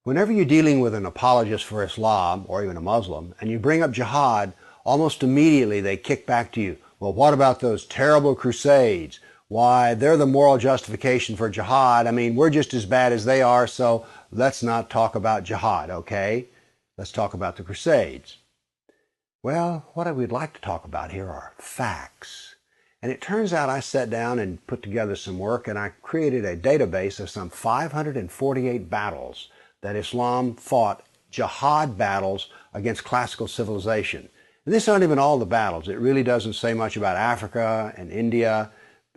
Whenever you're dealing with an apologist for Islam, or even a Muslim, and you bring up jihad, almost immediately they kick back to you, well, what about those terrible crusades? Why, they're the moral justification for jihad. I mean, we're just as bad as they are, so let's not talk about jihad, okay? Let's talk about the crusades. Well, what I would like to talk about here are facts. And it turns out I sat down and put together some work, and I created a database of some 548 battles that Islam fought, jihad battles against classical civilization. And these aren't even all the battles. It really doesn't say much about Africa and India,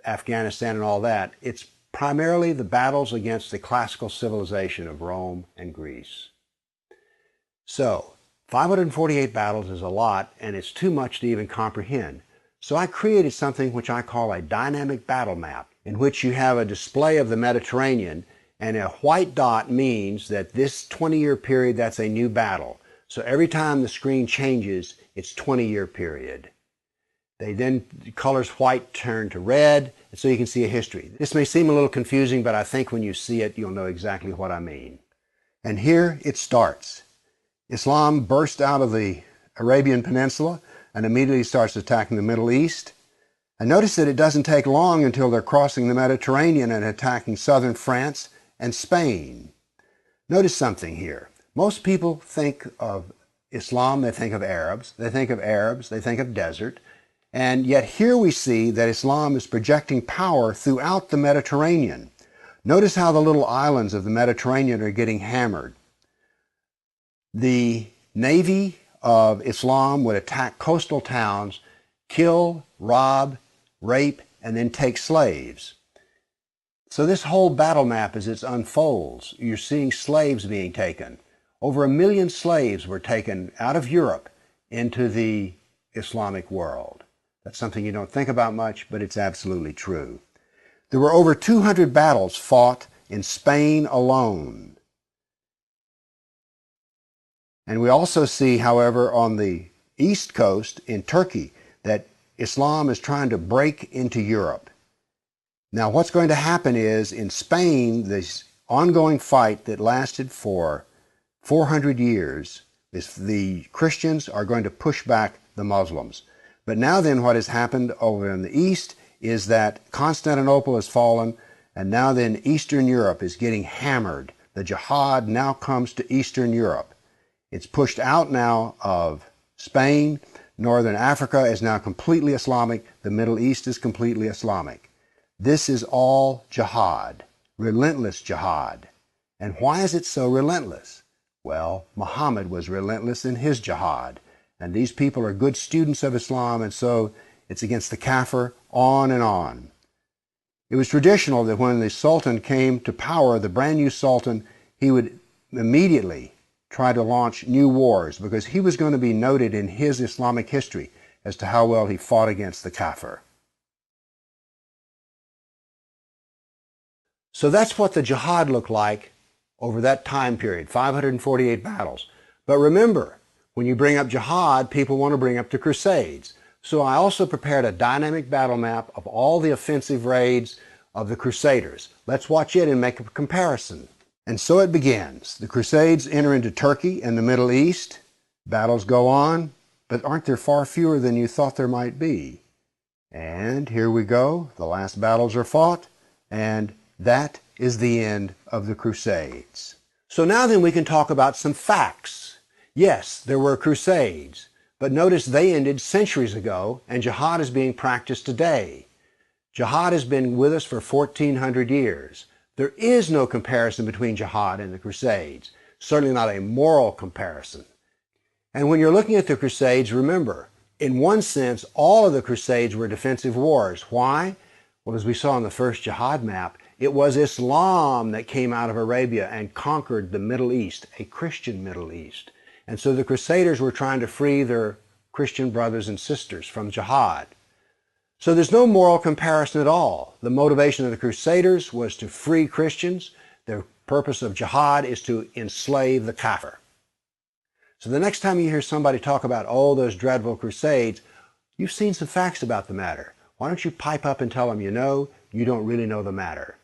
Afghanistan and all that. It's primarily the battles against the classical civilization of Rome and Greece. So, 548 battles is a lot, and it's too much to even comprehend. So I created something which I call a dynamic battle map, in which you have a display of the Mediterranean, and a white dot means that this 20-year period, that's a new battle. So every time the screen changes, it's 20-year period. The colors white turn to red, and so you can see a history. This may seem a little confusing, but I think when you see it, you'll know exactly what I mean. And here it starts. Islam burst out of the Arabian Peninsula and immediately starts attacking the Middle East. And notice that it doesn't take long until they're crossing the Mediterranean and attacking southern France and Spain. Notice something here. Most people think of Islam, they think of Arabs, they think of desert, and yet here we see that Islam is projecting power throughout the Mediterranean. Notice how the little islands of the Mediterranean are getting hammered. The navy of Islam would attack coastal towns, kill, rob, rape, and then take slaves. So this whole battle map, as it unfolds, you're seeing slaves being taken. Over 1 million slaves were taken out of Europe into the Islamic world. That's something you don't think about much, but it's absolutely true. There were over 200 battles fought in Spain alone. And we also see, however, on the east coast in Turkey, that Islam is trying to break into Europe. Now, what's going to happen is, in Spain, this ongoing fight that lasted for 400 years, the Christians are going to push back the Muslims. But now then, what has happened over in the east is that Constantinople has fallen, and now then Eastern Europe is getting hammered. The jihad now comes to Eastern Europe. It's pushed out now of Spain. Northern Africa is now completely Islamic. The Middle East is completely Islamic. This is all jihad, relentless jihad. And why is it so relentless? Well, Muhammad was relentless in his jihad. And these people are good students of Islam, and so it's against the kafir, on and on. It was traditional that when the Sultan came to power, the brand new Sultan, he would immediately try to launch new wars, because he was going to be noted in his Islamic history as to how well he fought against the kafir. So that's what the jihad looked like over that time period, 548 battles. But remember, when you bring up jihad, people want to bring up the Crusades. So I also prepared a dynamic battle map of all the offensive raids of the Crusaders. Let's watch it and make a comparison. And so it begins. The Crusades enter into Turkey and the Middle East. Battles go on, but aren't there far fewer than you thought there might be? And here we go. The last battles are fought, and that is the end of the Crusades. So now then we can talk about some facts. Yes, there were Crusades, but notice they ended centuries ago, and jihad is being practiced today. Jihad has been with us for 1,400 years. There is no comparison between jihad and the Crusades, certainly not a moral comparison. And when you're looking at the Crusades, remember, in one sense, all of the Crusades were defensive wars. Why? Well, as we saw in the first jihad map, it was Islam that came out of Arabia and conquered the Middle East, a Christian Middle East. And so the Crusaders were trying to free their Christian brothers and sisters from jihad. So there's no moral comparison at all. The motivation of the Crusaders was to free Christians. The purpose of jihad is to enslave the kafir. So the next time you hear somebody talk about, oh, those dreadful Crusades, you've seen some facts about the matter. Why don't you pipe up and tell them you know, you don't really know the matter?